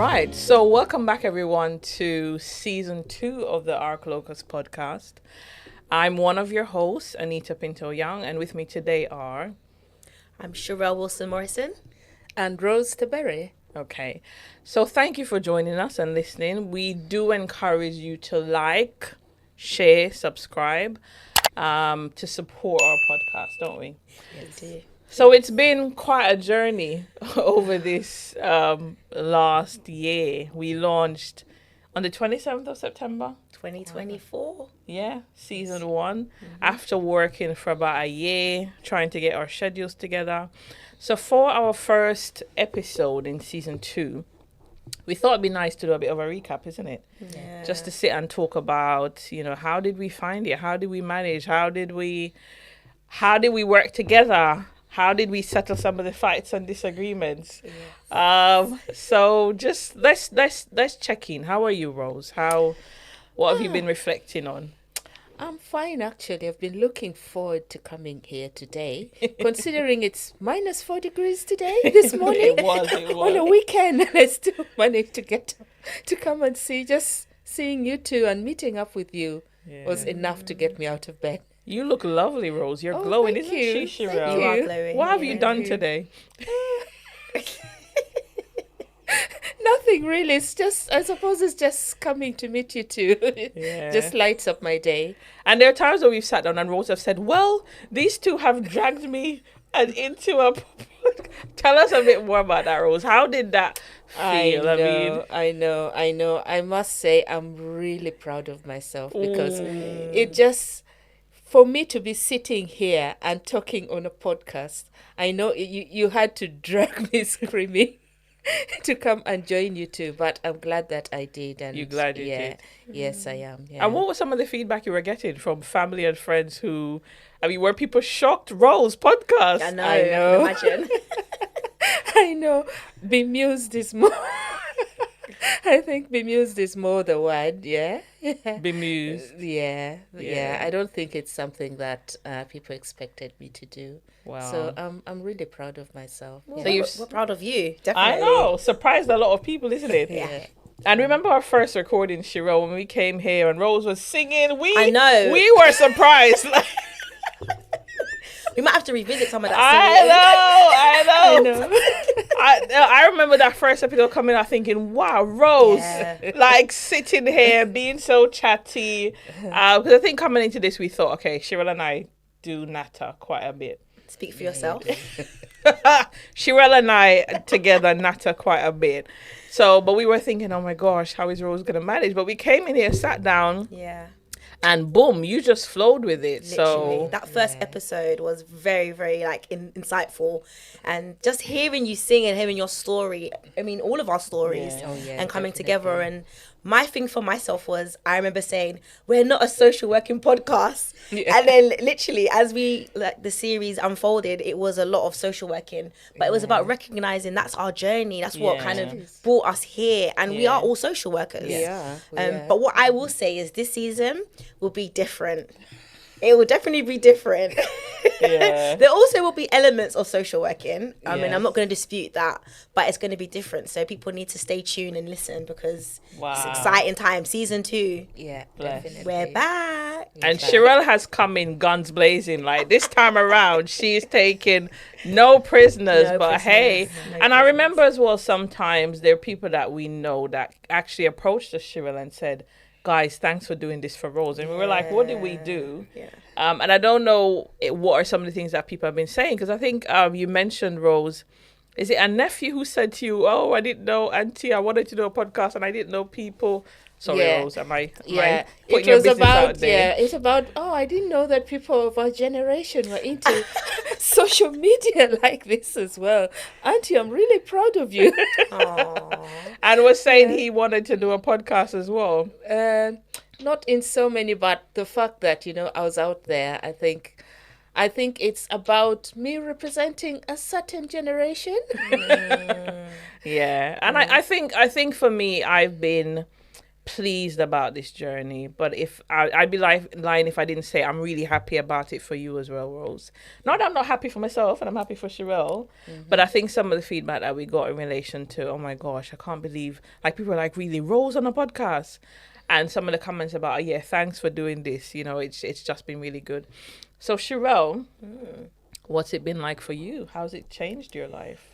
right, so welcome back everyone to season 2 of the Arc Locus podcast. I'm one of your hosts, Anita Pinto Young, and with me today are... I'm Sherelle Wilson-Morrison. And Rose Teberry. Okay, so thank you for joining us and listening. We do encourage you to like, share, subscribe, to support our podcast, don't we? Yes, we do. So it's been quite a journey over this last year. We launched on the 27th of September. 2024. Yeah, season 1. After working for about a year, trying to get our schedules together. So for our first episode in season 2, we thought it'd be nice to do a bit of a recap, isn't it? Yeah. Just to sit and talk about, how did we find it? How did we manage? How did we work together? How did we settle some of the fights and disagreements? Yes. So just let's check in. How are you, Rose? What have you been reflecting on? I'm fine, actually. I've been looking forward to coming here today, considering it's minus 4 degrees today, this morning. It was. On a weekend, and I still managed to get to come and seeing you two and meeting up with you was enough to get me out of bed. You look lovely, Rose. You're glowing, isn't you. she, Sherelle? Thank You are glowing. What have you done today? Nothing really. I suppose it's just coming to meet you two. Just lights up my day. And there are times where we've sat down and Rose have said, well, these two have dragged me into a... Tell us a bit more about that, Rose. How did that feel? I know. I must say I'm really proud of myself because it just... For me to be sitting here and talking on a podcast, I know you had to drag me screaming to come and join you two, but I'm glad that I did. And you're glad you did? Yes, I am. Yeah. And what was some of the feedback you were getting from family and friends were people shocked? Rose podcast? I know. I can imagine. I know. Bemused is more... I think bemused is more the word, yeah. Bemused. Yeah. I don't think it's something that people expected me to do. Wow. So I'm really proud of myself. Well, we're proud of you, definitely. I know. Surprised a lot of people, isn't it? Yeah. And remember our first recording, Sherelle, when we came here and Rose was singing? I know. We were surprised. We might have to revisit some of that. I know. I remember that first episode coming out thinking, wow, Rose, sitting here being so chatty. Because I think coming into this, we thought, okay, Sherelle and I do natter quite a bit. Speak for yourself. Sherelle and I together natter quite a bit. So, but we were thinking, oh my gosh, how is Rose going to manage? But we came in here, sat down. Yeah. And boom, you just flowed with it. Literally. So that first episode was very, very insightful, and just hearing you sing and hearing your story. I mean, all of our stories and coming together. And my thing for myself was, I remember saying, we're not a social working podcast. Yeah. And then literally as the series unfolded, it was a lot of social working, but it was about recognizing that's our journey. That's what kind of brought us here. And we are all social workers. Yeah. But what I will say is this season will be different. It will definitely be different. Yeah. There also will be elements of social working. I mean, I'm not going to dispute that, but it's going to be different. So people need to stay tuned and listen because it's exciting time. Season 2. Yeah, definitely. We're back. And Sherelle has come in guns blazing. Like this time around, she's taking no prisoners. Hey. And I remember as well, sometimes there are people that we know that actually approached us, Sherelle, and said, guys, thanks for doing this for Rose. And we were like, what did we do? Yeah. And I don't know what are some of the things that people have been saying, because I think you mentioned, Rose, is it a nephew who said to you, oh, I didn't know, Auntie, I wanted to do a podcast and I didn't know people. Sorry, Rose, am I putting your business out there? It's about, I didn't know that people of our generation were into social media like this as well. Auntie, I'm really proud of you. And was saying he wanted to do a podcast as well. Not in so many, but the fact that, I was out there, I think it's about me representing a certain generation. Yeah. And I think for me, I've been pleased about this journey. But I'd be lying if I didn't say I'm really happy about it for you as well, Rose. Not that I'm not happy for myself and I'm happy for Sherelle, but I think some of the feedback that we got in relation to, oh my gosh, I can't believe, like, people are like, really, Rose on a podcast? And some of the comments about, oh, yeah, thanks for doing this. You know, it's just been really good. So Sherelle, what's it been like for you? How's it changed your life?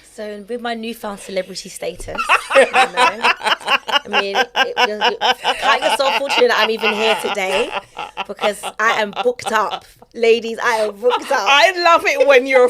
So with my newfound celebrity status, you know, I mean, kind of so fortunate that I'm even here today because I am booked up. Ladies, I am booked up. I love it when you're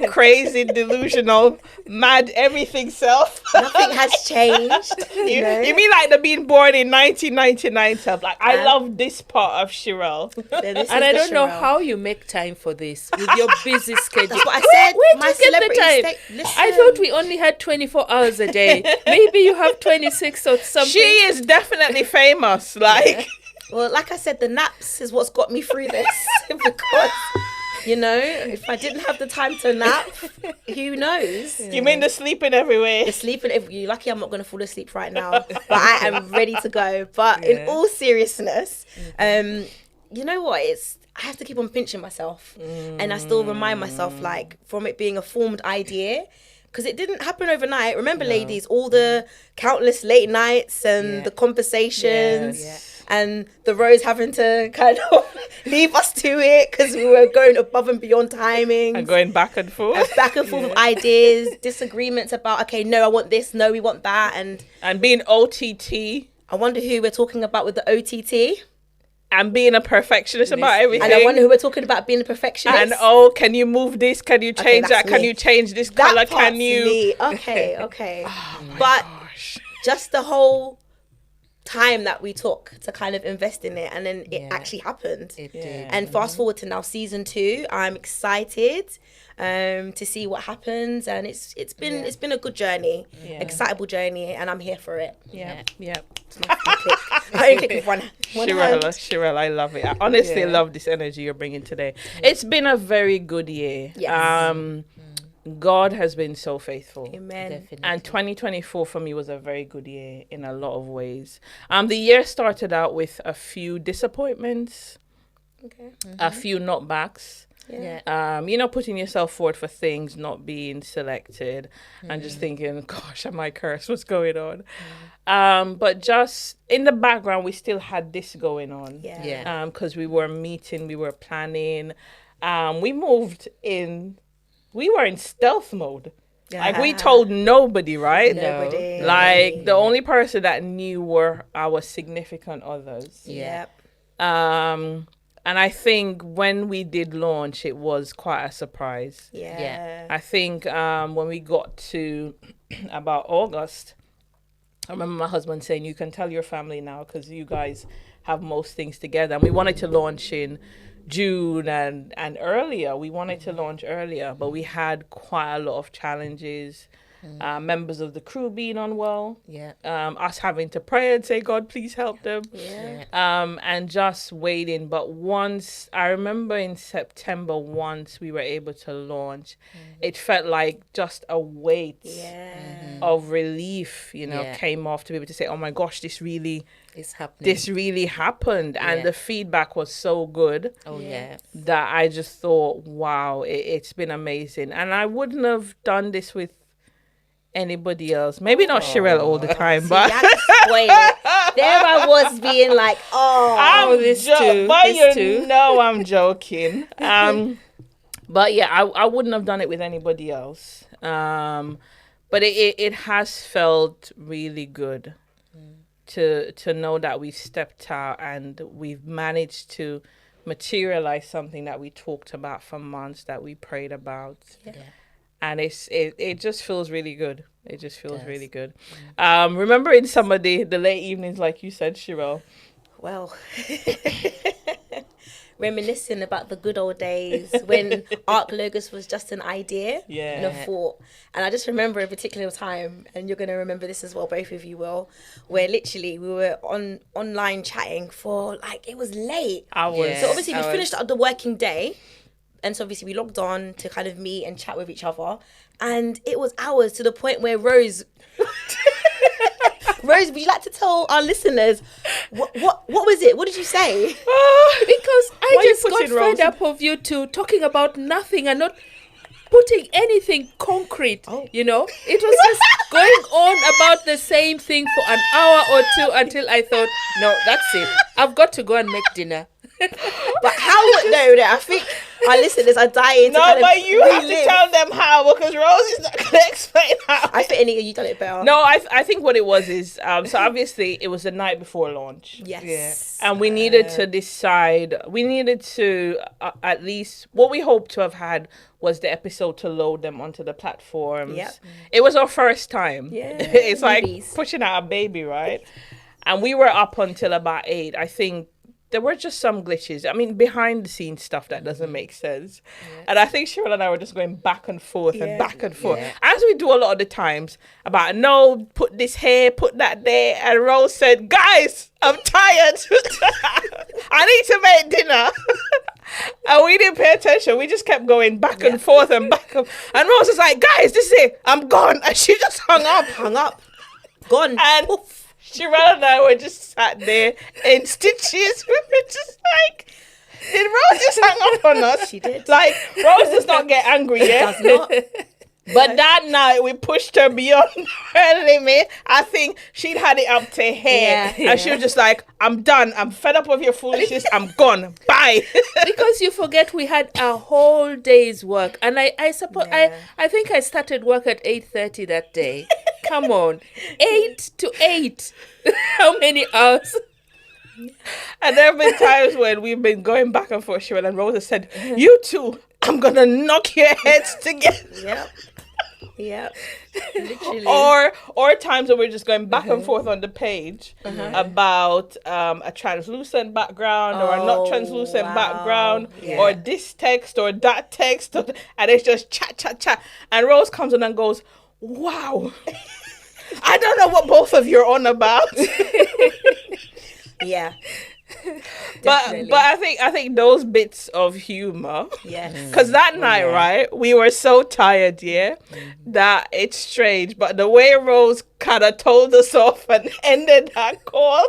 crazy, delusional, mad, everything self. Nothing has changed. You know? You mean like the being born in 1999 self? Like, I love this part of Sherelle. And I don't know how you make time for this with your busy schedule. That's what I said. Where My do you get the time? Listen. I thought we only had 24 hours a day. Maybe you have 26 or something. She is definitely famous. Like, well, like I said, the naps is what's got me through this because, you know, if I didn't have the time to nap, who knows? you mean the sleeping everywhere? The sleeping, you're lucky I'm not going to fall asleep right now, but I am ready to go. But in all seriousness, you know what? I have to keep on pinching myself, and I still remind myself, like, from it being a formed idea, because it didn't happen overnight. Remember, ladies, all the countless late nights and the conversations. And the Rose having to kind of leave us to it because we were going above and beyond timings. And going back and forth. With ideas, disagreements about, okay, no, I want this, no, we want that. And being OTT. I wonder who we're talking about with the OTT. And being a perfectionist about everything. And I wonder who we're talking about being a perfectionist. And, can you move this? Can you change that? Can you change this color? Can you? Me. Okay. But just the whole time that we took to kind of invest in it, and then it actually happened. It did. And fast forward to now season 2, I'm excited to see what happens, and it's been a good journey, excitable journey, and I'm here for it. Yeah. I only click with one hand. Sherelle, I love it. I honestly love this energy you're bringing today. It's been a very good year. Yes. God has been so faithful. Amen. Definitely. And 2024 for me was a very good year in a lot of ways. The year started out with a few disappointments, a few knockbacks. Putting yourself forward for things, not being selected, and just thinking, gosh, am I cursed? What's going on? But just in the background, we still had this going on. Because we were meeting, we were planning. We were in stealth mode. Like, we told nobody, right? Nobody. Like, the only person that knew were our significant others. And I think when we did launch, it was quite a surprise. I think when we got to about August, I remember my husband saying, you can tell your family now because you guys have most things together. And we wanted to launch in June and earlier. We wanted to launch earlier, but we had quite a lot of challenges. Members of the crew being unwell, us having to pray and say, God, please help them, and just waiting. But once, I remember in September, once we were able to launch, it felt like just a weight of relief, came off to be able to say, oh my gosh, this really is happening. This really happened. And the feedback was so good that I just thought, wow, it's been amazing. And I wouldn't have done this with anybody else. Maybe not Sherelle all the time, but you had to spoil it. There I was being like, I'm joking. But yeah, I wouldn't have done it with anybody else. But it has felt really good to know that we've stepped out and we've managed to materialize something that we talked about for months, that we prayed about. And it just feels really good. It just feels really good. Remember in some of the late evenings, like you said, Sherelle? Well, reminiscing about the good old days when Arc Logos was just an idea and a thought. And I just remember a particular time, and you're going to remember this as well, both of you will, where literally we were online chatting for, like, it was late. So obviously we finished the working day. And so obviously we logged on to kind of meet and chat with each other. And it was hours, to the point where Rose Rose, would you like to tell our listeners what was it? What did you say? Because I Why just you got putting Rose fed up of you two talking about nothing and not putting anything concrete. You know, it was just going on about the same thing for an hour or two until I thought, no, that's it. I've got to go and make dinner. But how would no? I think our listeners are dying. No, but you have to tell them how, because Rose is not going to explain how. I think Anita, you done it better. No, I think what it was is so obviously it was the night before launch. Yes. And we needed to decide. We needed to at least what we hoped to have had was the episode to load them onto the platforms. Yep. It was our first time. Yeah. It's like Babies. pushing out a baby, right? And we were up until about 8. I think there were just some glitches. I mean, behind the scenes stuff that doesn't make sense. Yeah. And I think Cheryl and I were just going back and forth and back and forth. As we do a lot of the times about, no, put this here, put that there. And Rose said, guys, I'm tired. I need to make dinner. And we didn't pay attention. We just kept going back and forth and back. And Rose was like, guys, this is it. I'm gone. And she just hung up. Gone. And Cheryl and I were just sat there in stitches. We were just like, did Rose just hang up on us? She did. Like, Rose does not get angry yet. Does not. But that night, we pushed her beyond her limit. I think she'd had it up to here. And she was just like, I'm done. I'm fed up of your foolishness. I'm gone. Bye. Because you forget we had a whole day's work. And I suppose, I think I started work at 8:30 that day. Come on. 8 to 8. How many hours? And there have been times when we've been going back and forth, Cheryl, and Rosa said, you two, I'm going to knock your heads together. Yep. Literally. Or times when we're just going back and forth on the page about a translucent background or a not translucent background or this text or that text, and it's just chat. And Rose comes in and goes, wow, I don't know what both of you are on about. Yeah. But I think those bits of humor, because that night, right, we were so tired, that it's strange. But the way Rose kind of told us off and ended that call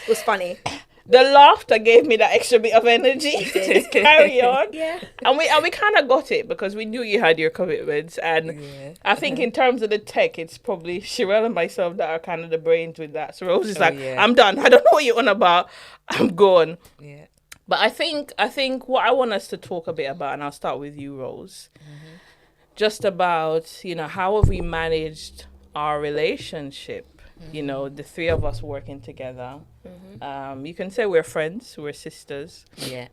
was funny. The laughter gave me that extra bit of energy to carry on. And we kind of got it because we knew you had your commitments. And I think in terms of the tech, it's probably Cheryl and myself that are kind of the brains with that. So Rose is I'm done. I don't know what you're on about. I'm gone. But I think what I want us to talk a bit about, and I'll start with you, Rose, just about, how have we managed our relationship? The three of us working together. You can say we're friends, we're sisters.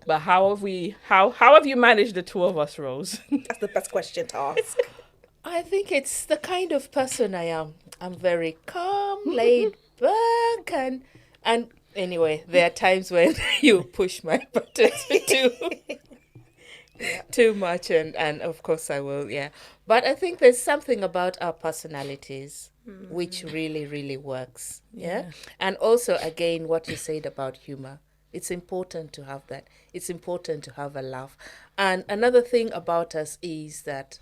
But how have you managed the two of us, Rose? That's the best question to ask. I think it's the kind of person I am. I'm very calm, laid back, and anyway, there are times when you push my buttons too much, and of course I will, But I think there's something about our personalities which really, really works, And also, again, what you said about humor. It's important to have that. It's important to have a laugh. And another thing about us is that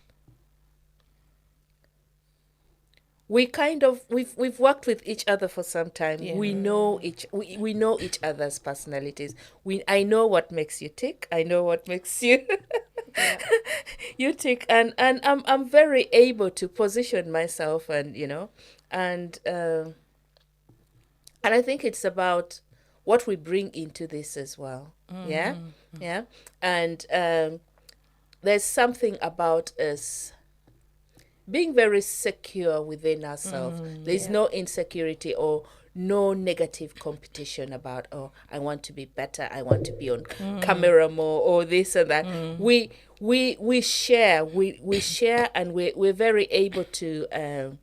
we we've worked with each other for some time. We know we know each other's personalities. I know what makes you tick. I know what makes you you tick, and I'm very able to position myself, and and I think it's about what we bring into this as well. And there's something about us being very secure within ourselves. There's no insecurity or no negative competition about, I want to be better, I want to be on camera more, or this and that. We share, we share, and we're very able to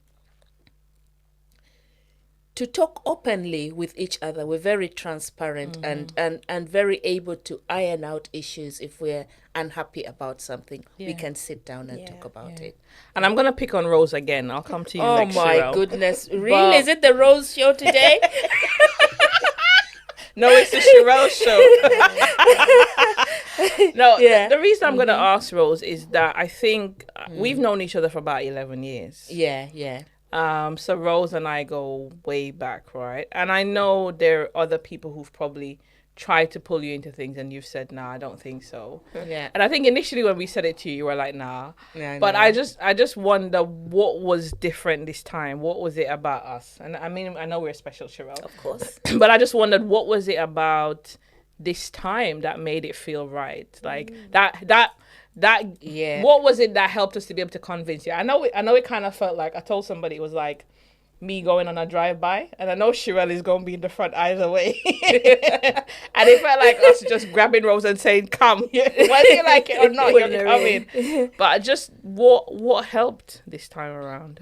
talk openly with each other. We're very transparent and very able to iron out issues. If we're unhappy about something, we can sit down and talk about it. And I'm going to pick on Rose again. I'll come to you next Oh my Cheryl. goodness. Really? Is it the Rose show today? No, it's the Cheryl show. No, the reason I'm going to ask Rose is that I think we've known each other for about 11 years. Yeah. So Rose and I go way back, right? And I know there are other people who've probably tried to pull you into things and you've said, nah, I don't think so. Yeah. And I think initially when we said it to you, you were like, nah. Yeah, But no. I just wonder what was different this time. What was it about us? And I mean, I know we're special, Sherelle. Of course. But I just wondered, what was it about this time that made it feel right? Like that Yeah. what was it that helped us to be able to convince you? I know it kind of felt like, I told somebody it was like me going on a drive-by, and I know Sherelle is going to be in the front either way. And it felt like us just grabbing Rose and saying, come, whether you like it or not, you're coming. But just what helped this time around?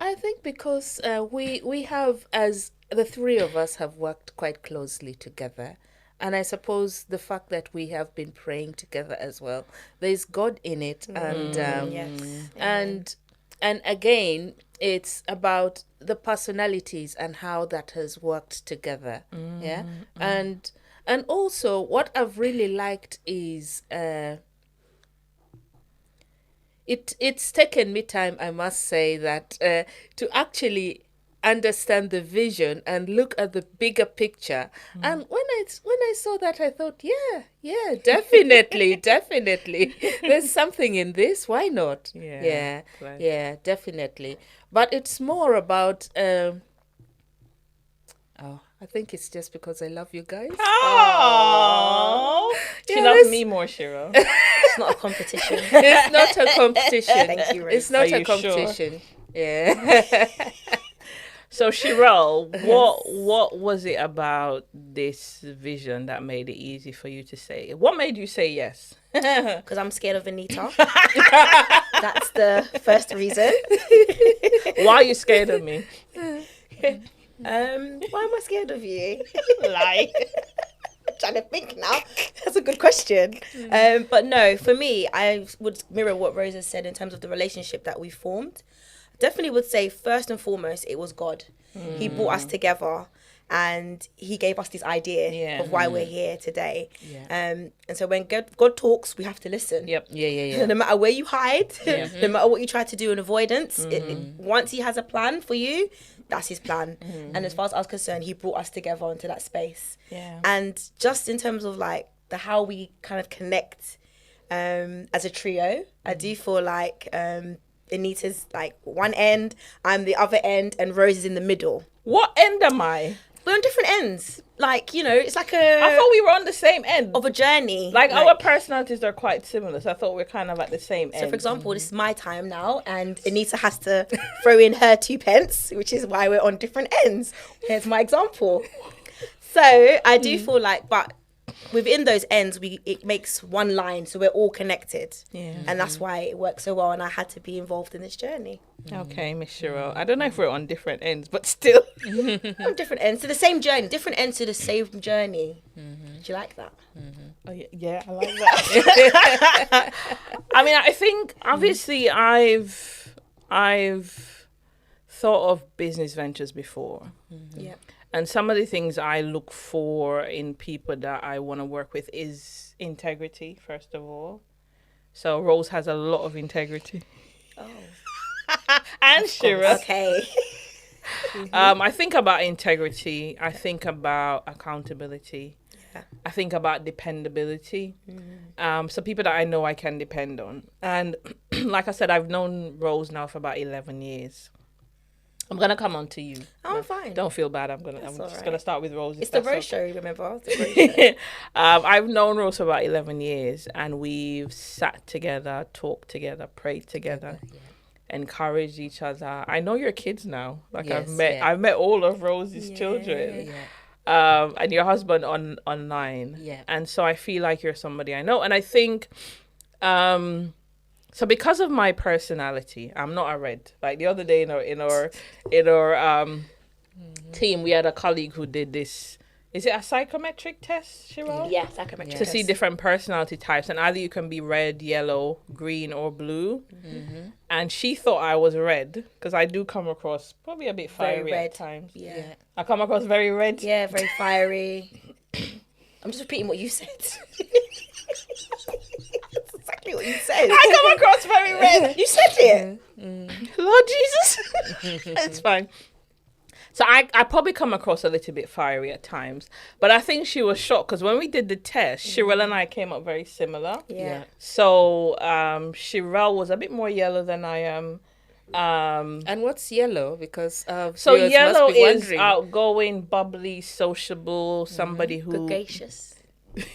I think because we have, as the three of us have worked quite closely together. And I suppose the fact that we have been praying together as well, there's God in it. And Yes. and again, it's about the personalities and how that has worked together. Yeah. And also what I've really liked is it's taken me time, I must say, that to actually understand the vision and look at the bigger picture. And when I saw that, I thought, yeah, definitely, definitely, there's something in this. Why not? Yeah, Yeah, definitely. But it's more about I think it's just because I love you guys. Oh, she Yeah, loves this- me more, Shiro. It's not a competition. It's not a competition. Thank you, Rose. It's not Are a you sure? competition. Yeah. So Shirelle, what was it about this vision that made it easy for you to say? What made you say yes? Because I'm scared of Anita. That's the first reason. Why are you scared of me? Why am I scared of you? Like, I'm trying to think now. That's a good question. But no, for me, I would mirror what Rose has said in terms of the relationship that we formed. Definitely would say first and foremost, it was God. He brought us together and he gave us this idea of why we're here today. And so when God talks, we have to listen. yep. Yeah. No matter where you hide, no matter what you try to do in avoidance, once he has a plan for you, that's his plan. And as far as I was concerned, he brought us together into that space. Yeah. And just in terms of like how we kind of connect as a trio, I do feel like Anita's like one end, I'm the other end, and Rose is in the middle. What end am I? We're on different ends. Like, you know, it's like I thought we were on the same end. of a journey. Like our personalities are quite similar, so I thought we're kind of at the same end. So, for example, this is my time now, and Anita has to throw in her 2 pence, which is why we're on different ends. Here's my example. So, I do feel like, but within those ends, it makes one line, so we're all connected. Yeah. And that's why it works so well, and I had to be involved in this journey. Okay, Miss Shiro. I don't know if we're on different ends, but still. On different ends to the same journey, different ends to the same journey. Do you like that? Oh, yeah, I like that. I mean, I think obviously I've thought of business ventures before. Yeah. And some of the things I look for in people that I want to work with is integrity, first of all. So Rose has a lot of integrity. Oh. And Shira. Okay. I think about integrity. I think about accountability. Yeah. I think about dependability. So people that I know I can depend on. And like I said, I've known Rose now for about 11 years. I'm gonna come on to you. Oh, I'm fine. Don't feel bad. I'm That's just alright. gonna start with Rose. if It's the that's Rose okay. show, remember? It's the Rose show. I've known Rose for about 11 years, and we've sat together, talked together, prayed together, encouraged each other. I know your kids now. Like Yes, I've met all of Rose's children. And your husband online. Yeah. And so I feel like you're somebody I know. And I think so because of my personality, I'm not a red. Like the other day in our team, we had a colleague who did this. Is it a psychometric test, Shiro? Yeah, psychometric To see different personality types, and either you can be red, yellow, green, or blue. And she thought I was red because I do come across probably a bit Very fiery red. at times. Yeah. I come across very red. Yeah, very fiery. I'm just repeating what you said. exactly what you said. I come across very red. You said it. Lord Jesus. It's fine. So I probably come across a little bit fiery at times, but I think she was shocked because when we did the test, Shirelle and I came up very similar. Yeah. So Shirelle was a bit more yellow than I am. And what's yellow? Because So viewers yellow must be is wondering. outgoing, bubbly, sociable, somebody who Gagacious.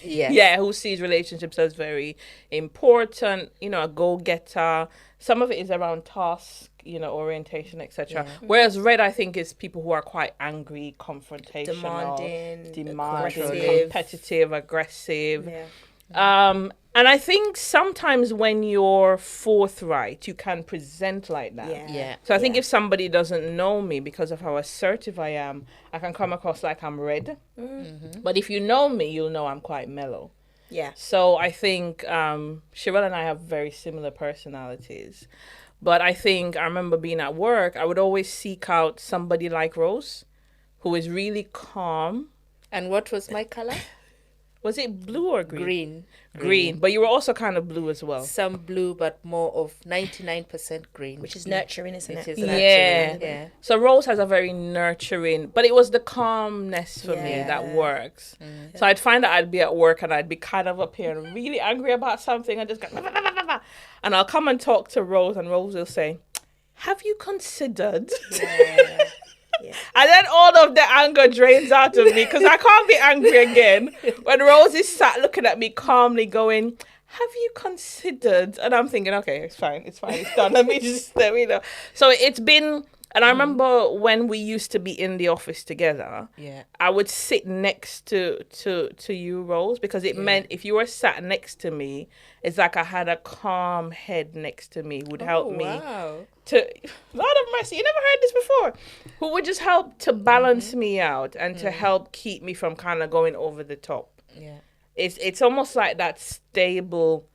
Yes. yeah, who sees relationships as very important, you know, a go-getter. Some of it is around task, you know, orientation, etc. Whereas red, I think, is people who are quite angry, confrontational, demanding, aggressive. competitive, aggressive. Yeah. And I think sometimes when you're forthright, you can present like that. Yeah. Yeah. So I think if somebody doesn't know me because of how assertive I am, I can come across like I'm red. But if you know me, you'll know I'm quite mellow. Yeah. So I think Shirelle and I have very similar personalities. But I think I remember being at work, I would always seek out somebody like Rose, who is really calm. And what was my color? Was it blue or green? Green. But you were also kind of blue as well. Some blue, but more of 99% green. Which is nurturing, isn't Which it? is Yeah. nurturing, yeah. So Rose has a very nurturing, but it was the calmness for me Yeah. that works. So I'd find that I'd be at work and I'd be kind of up here and really angry about something and just go, "Bah, bah, bah, bah, bah." And I'll come and talk to Rose and Rose will say, have you considered? Yeah. And then all of the anger drains out of me because I can't be angry again when Rose is sat looking at me calmly going, have you considered? And I'm thinking, okay, it's fine, it's done. Let me know. So it's been, and I remember when we used to be in the office together, Yeah. I would sit next to you, Rose, because it meant if you were sat next to me, it's like I had a calm head next to me, would help me Wow. to, Lord of mercy, you never heard this before, who would just help to balance me out and to help keep me from kind of going over the top. Yeah. It's almost like that stable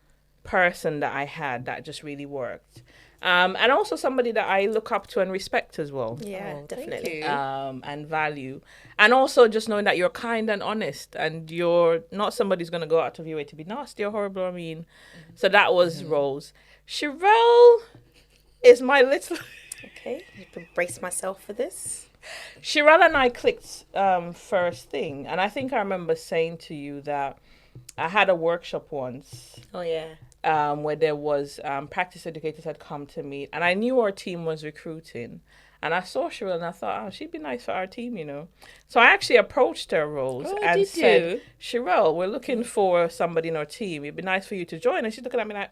person that I had that just really worked. And also somebody that I look up to and respect as well. Yeah, Oh, thank definitely. you. And value. And also just knowing that you're kind and honest and you're not somebody who's going to go out of your way to be nasty or horrible or mean. So that was Rose. Shirelle is my little... Okay, brace myself for this. Shirelle and I clicked first thing. And I think I remember saying to you that I had a workshop once Oh, yeah. where there was practice educators had come to meet. And I knew our team was recruiting. And I saw Shirelle and I thought, oh, she'd be nice for our team, you know. So I actually approached her, Rose, Oh, and did said, you? Shirelle, we're looking for somebody in our team. It'd be nice for you to join. And she's looking at me like,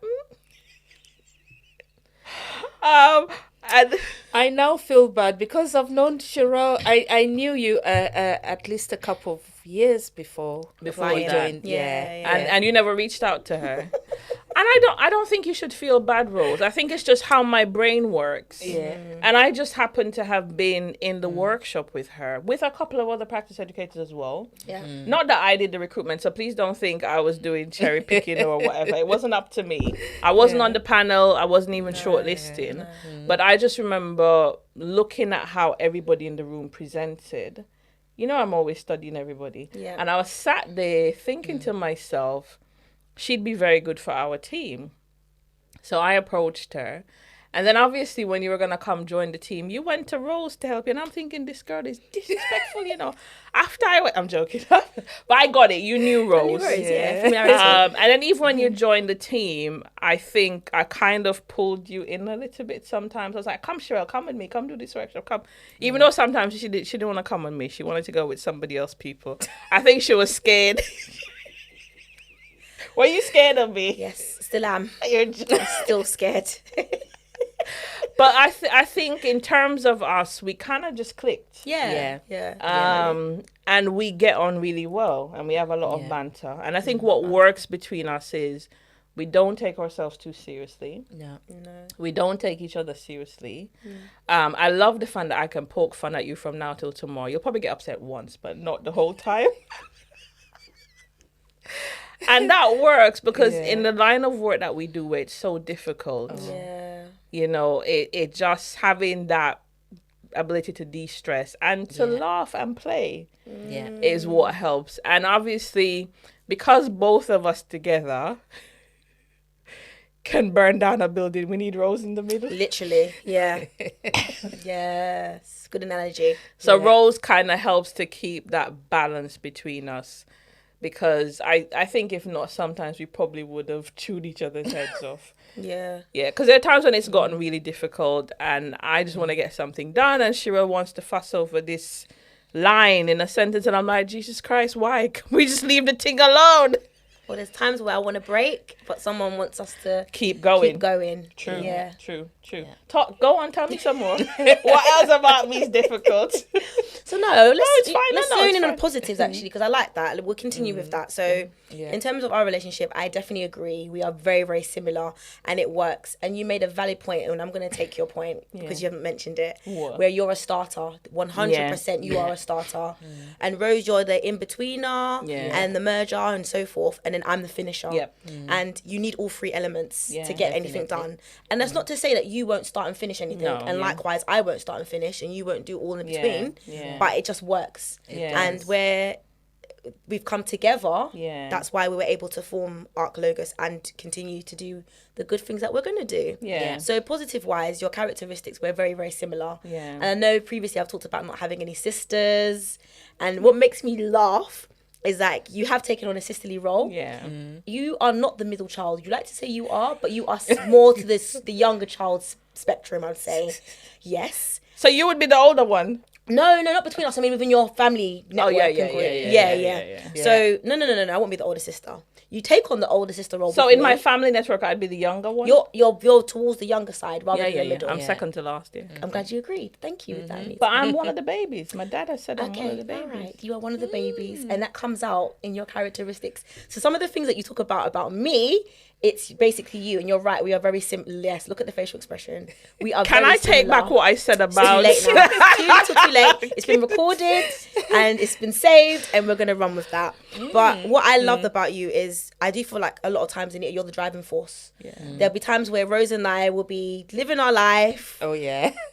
and I now feel bad because I've known Shirelle. I knew you at least a couple of years before we Flying. joined. Yeah. and you never reached out to her. And I don't think you should feel bad, Rose. I think it's just how my brain works. Yeah. And I just happened to have been in the workshop with her, with a couple of other practice educators as well. Yeah. Not that I did the recruitment, so please don't think I was doing cherry picking or whatever. It wasn't up to me. I wasn't on the panel. I wasn't even shortlisting. But I just remember looking at how everybody in the room presented. You know, I'm always studying everybody. Yeah. And I was sat there thinking to myself, she'd be very good for our team. So I approached her. And then obviously when you were going to come join the team, you went to Rose to help you. And I'm thinking, this girl is disrespectful, you know. After I went, I'm joking. But I got it. You knew Rose. Yeah. And then even when you joined the team, I think I kind of pulled you in a little bit sometimes. I was like, come, Shirelle, come with me. Come do this workshop. Come. Even though sometimes she didn't want to come with me. She wanted to go with somebody else people. I think she was scared. Were you scared of me? Yes, still am. You're just... Still scared. But I think in terms of us, we kind of just clicked. Yeah. And we get on really well and we have a lot of banter. And I think what works between us is we don't take ourselves too seriously. No. We don't take each other seriously. I love the fun that I can poke fun at you from now till tomorrow. You'll probably get upset once, but not the whole time. And that works because in the line of work that we do, where it's so difficult. Yeah. You know, it just having that ability to de-stress and to laugh and play is what helps. And obviously, because both of us together, can burn down a building. We need Rose in the middle. Literally, yeah. Yes, good analogy. So Rose kind of helps to keep that balance between us, because I think if not, sometimes we probably would have chewed each other's heads off. Yeah. Yeah, because there are times when it's gotten really difficult and I just want to get something done and Shira wants to fuss over this line in a sentence and I'm like, Jesus Christ, why? Can we just leave the thing alone? Well, there's times where I want to break, but someone wants us to keep going. True. Yeah. True. Yeah. Go on, tell me some more. What else about me is difficult? So let's zone in fine. on positives actually, because I like that. We'll continue with that. So in terms of our relationship, I definitely agree. We are very, very similar and it works. And you made a valid point, and I'm going to take your point because you haven't mentioned it. What? Where you're a starter, 100% you are a starter. And Rose, you're the in-betweener and the merger and so forth. And then I'm the finisher. Yep. And you need all three elements to get anything done. And that's not to say that you won't start and finish anything. Likewise, I won't start and finish and you won't do all in between. But it just works. And where we've come together, that's why we were able to form Arc Logos and continue to do the good things that we're going to do. So positive wise, your characteristics were very, very similar. And I know previously I've talked about not having any sisters, and what makes me laugh is like you have taken on a sisterly role. You are not the middle child. You like to say you are, but you are more to the younger child's spectrum, I would say. Yes. So you would be the older one? No, not between us. I mean, within your family network. Yeah. So no. I won't be the older sister. You take on the older sister role. So in my family network, I'd be the younger one. You're towards the younger side rather than the middle. I'm second to last. I'm glad you agreed. Thank you with that. Anita. But I'm one of the babies. My dad has said I'm one of the babies. All right. You are one of the babies, and that comes out in your characteristics. So some of the things that you talk about me, it's basically you, and you're right. We are very similar. Yes, look at the facial expression. We are. Can I take back what I said about? It's too late now. It's too late. It's been recorded and it's been saved, and we're gonna run with that. But what I loved about you is I do feel like a lot of times in it you're the driving force. There'll be times where Rose and I will be living our life.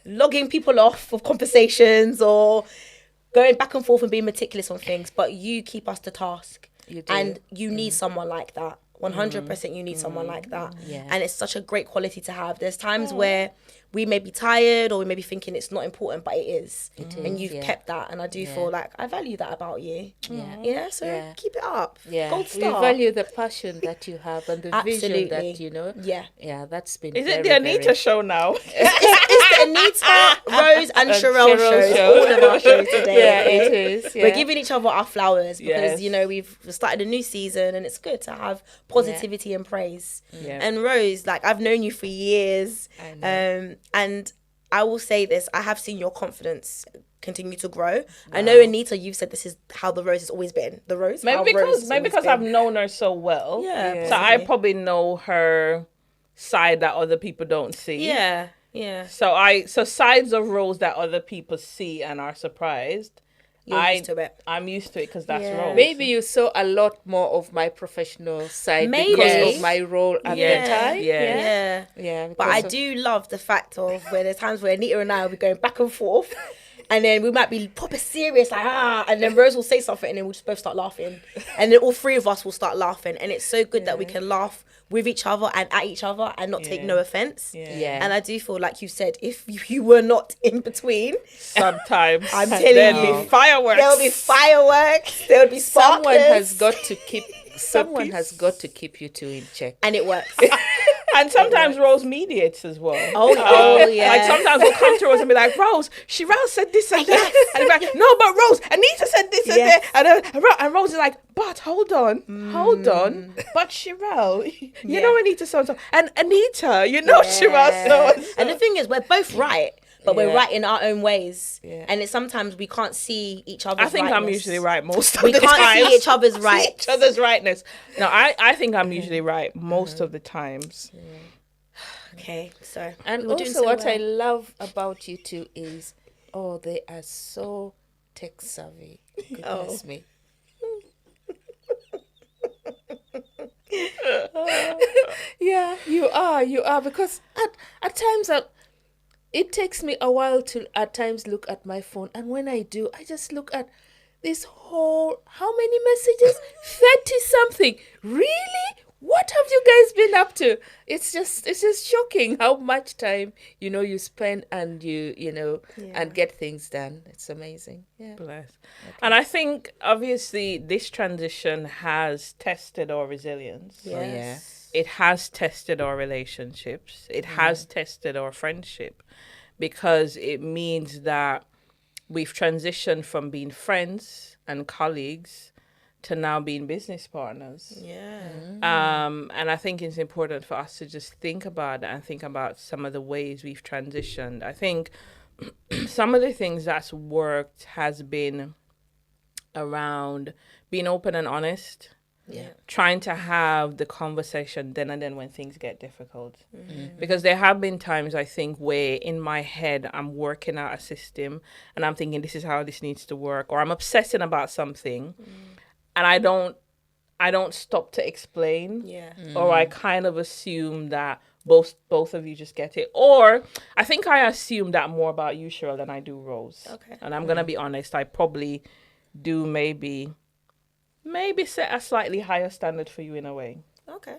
Logging people off of conversations or going back and forth and being meticulous on things, but you keep us to task. You do. And you need someone like that. 100% you need someone like that. And it's such a great quality to have. There's times where we may be tired or we may be thinking it's not important, but it is. And you've kept that, and I do feel like I value that about you. So keep it up. Gold star. We value the passion that you have and the vision that that's been Is it the Anita show now? It's the Anita, Rose and Sherelle show. All of our shows today. It is. We're giving each other our flowers because we've started a new season, and it's good to have positivity and praise. And Rose, like I've known you for years, and I will say this, I have seen your confidence continue to grow. I know, Anita, you've said this is how the Rose has always been. The Rose? Maybe because I've known her so well. So I probably know her side that other people don't see. So sides of Rose that other people see and are surprised. You're used to it. I'm used to it because that's Rose. Maybe you saw a lot more of my professional side because of my role at the time. But I do love the fact of where there's times where Anita and I will be going back and forth, and then we might be proper serious, like and then Rose will say something, and then we'll just both start laughing, and then all three of us will start laughing, and it's so good that we can laugh with each other and at each other and not take no offense. And I do feel like you said, if you were not in between, sometimes I'm telling you, there'll be fireworks. There'll be fireworks. There'll be sparklers. Someone has got to keep you two in check, and it works. And sometimes Rose mediates as well. Like sometimes we'll come to us and be like, Rose, Sherelle said this and that. And we're like, no, but Rose, Anita said this and that. And Rose is like, but hold on. But Sherelle, you know Anita so-and-so. And Anita, you know Sherelle so-and-so. And the thing is, we're both right. But we're right in our own ways. And it's sometimes we can't see each other's I think rightness. I'm usually right most of the time. We can't see each other's right. Each other's rightness. No, I think I'm usually right most of the times. Okay, so. And also what I love about you two is, they are so tech savvy. Goodness me. You are. Because at times it takes me a while to at times look at my phone, and when I do, I just look at this whole, how many messages? 30 something. Really? what have you guys been up to? It's just shocking how much time, you spend and and get things done. It's amazing. Yeah. Bless. Okay. And I think obviously this transition has tested our resilience. Yes. Oh, yeah. It has tested our relationships. It has tested our friendship, because it means that we've transitioned from being friends and colleagues to now being business partners. Yeah. And I think it's important for us to just think about that and think about some of the ways we've transitioned. I think some of the things that's worked has been around being open and honest. Yeah. Trying to have the conversation then and then when things get difficult. Because there have been times, I think, where in my head I'm working out a system and I'm thinking this is how this needs to work, or I'm obsessing about something and I don't stop to explain. Yeah. Or I kind of assume that both of you just get it. Or I think I assume that more about you, Cheryl, than I do Rose. Okay. And I'm gonna be honest, I probably do maybe set a slightly higher standard for you in a way. Okay.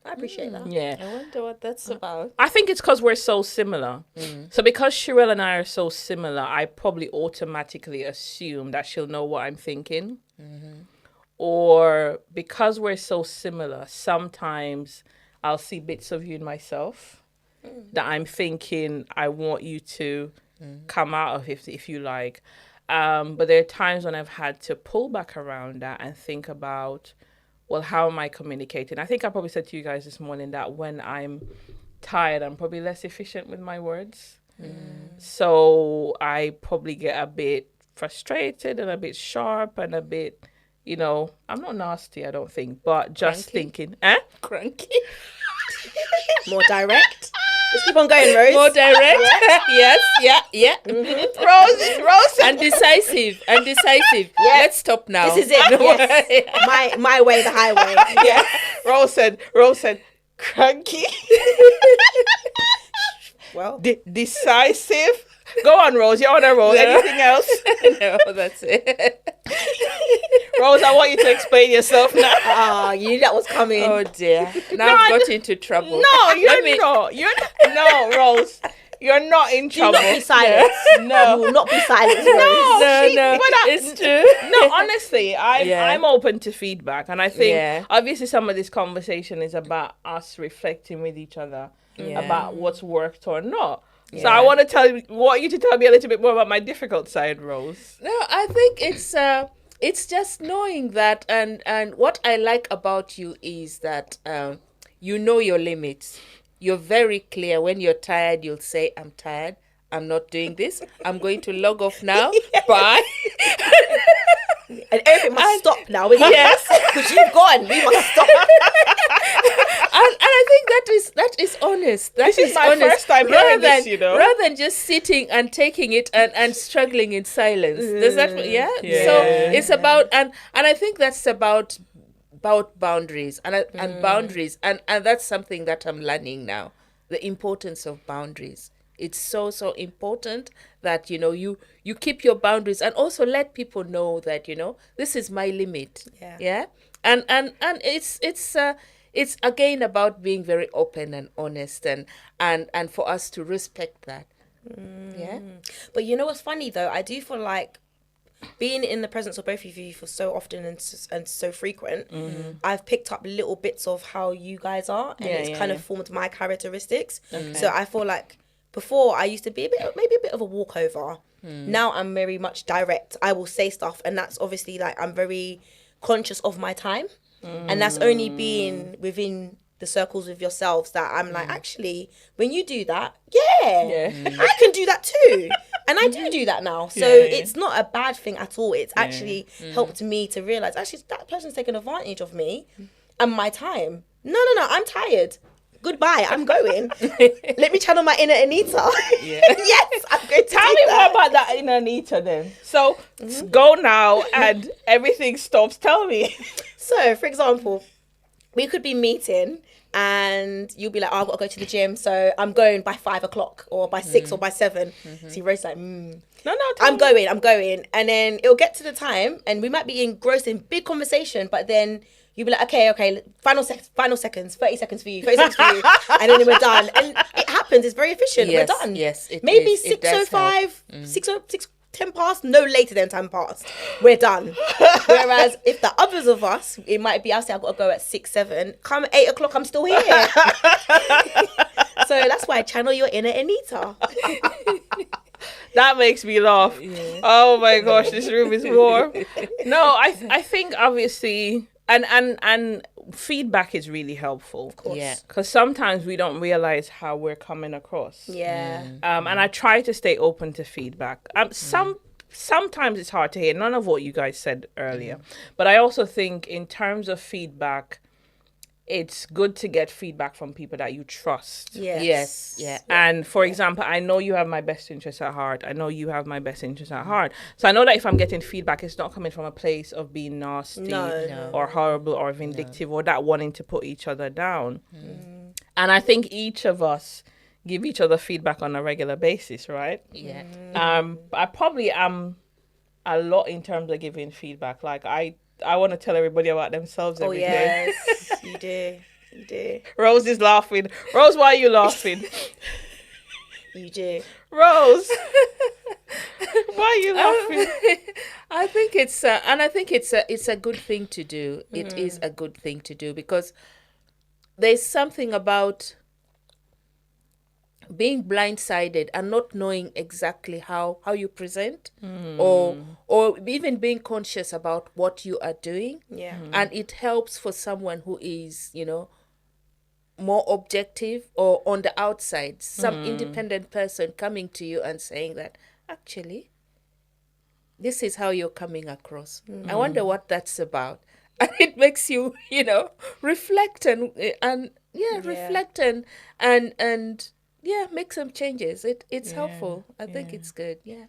I appreciate that. Yeah. I wonder what that's about. I think it's because we're so similar. So because Cheryl and I are so similar, I probably automatically assume that she'll know what I'm thinking. Or because we're so similar, sometimes I'll see bits of you in myself that I'm thinking I want you to come out of, if you like. But there are times when I've had to pull back around that and think about, well, how am I communicating? I think I probably said to you guys this morning that when I'm tired, I'm probably less efficient with my words. So I probably get a bit frustrated and a bit sharp and a bit, I'm not nasty, I don't think, but just thinking, Cranky. More direct. Let's keep on going, Rose. More direct. Yes. Yeah. Rose. And decisive. Let's stop now. This is it. Yes. My way, the highway. Yeah. Rose said, cranky. Well, decisive. Go on, Rose. You're on a roll. No. Anything else? No, that's it. Rose, I want you to explain yourself now. you knew that was coming. Oh dear. Now I've got into trouble. No, you're not. No, Rose. You're not in trouble. Do not be silent. No. You will not be silent, Rose. No. It's true. No, honestly, I'm open to feedback. And I think, obviously, some of this conversation is about us reflecting with each other about what's worked or not. Yeah. So I want you to tell me a little bit more about my difficult side, Rose. No, I think it's just knowing that, and what I like about you is that you know your limits. You're very clear. When you're tired, you'll say, I'm tired. I'm not doing this. I'm going to log off now. Bye. And everything must stop now, isn't it? Yes. Because you've gone. We must stop. And I think that is honest. This is my first time hearing this, Rather than just sitting and taking it and struggling in silence. Does that, yeah? So it's about, and I think that's about boundaries and boundaries. And that's something that I'm learning now. The importance of boundaries. It's so important that, you keep your boundaries and also let people know that, this is my limit. Yeah. And it's again about being very open and honest and for us to respect that. Yeah. But you know what's funny though? I do feel like being in the presence of both of you for so often and so frequent, I've picked up little bits of how you guys are, and it's kind of formed my characteristics. Okay. So I feel like before I used to be maybe a bit of a walkover. Now I'm very much direct. I will say stuff, and that's obviously like I'm very conscious of my time, and that's only being within the circles of yourselves that I'm like, actually, when you do that, I can do that too. And I do that now. So it's not a bad thing at all. It's actually helped me to realize, actually, that person's taking advantage of me and my time. No, I'm tired. Goodbye, I'm going. Let me channel my inner Anita. Yes, I'm going to Tell me more about that inner Anita then. So go now and everything stops. Tell me. So, for example, we could be meeting and you'll be like, I've got to go to the gym, so I'm going by 5 o'clock or by 6 or by 7. So Rose's like, No, I'm going. And then it'll get to the time and we might be engrossed in big conversation, but then you'll be like, okay, final seconds, 30 seconds for you, 30 seconds for you. And then we're done. And it happens. It's very efficient. Yes, we're done. yes, it Maybe is. It does 6:05, 6:06, 10 past, no later than 10 past. We're done. Whereas if the others of us, it might be, I'll say I've got to go at 6, 7. Come 8 o'clock, I'm still here. So that's why I channel your inner Anita. That makes me laugh. Yeah. Oh my gosh, this room is warm. No, I think obviously, and feedback is really helpful. Of course. Yeah. Because sometimes we don't realize how we're coming across. Yeah. And I try to stay open to feedback. Sometimes it's hard to hear. None of what you guys said earlier. But I also think in terms of feedback, it's good to get feedback from people that you trust. Yes. Yeah. And for example, I know you have my best interest at heart. I know you have my best interest at heart. So I know that if I'm getting feedback, it's not coming from a place of being nasty or horrible or vindictive or that wanting to put each other down. And I think each of us give each other feedback on a regular basis, right? Yeah. I probably am a lot in terms of giving feedback. Like I want to tell everybody about themselves every day. Yes, you do. Rose is laughing. Rose, why are you laughing? You do. Rose, why are you laughing? I think it's a good thing to do. It is a good thing to do because there's something about being blindsided and not knowing exactly how you present or even being conscious about what you are doing. Yeah. And it helps for someone who is, more objective or on the outside, some independent person coming to you and saying that, actually, this is how you're coming across. I wonder what that's about. And it makes you, reflect and reflect and make some changes. It's helpful. I think it's good. Yeah.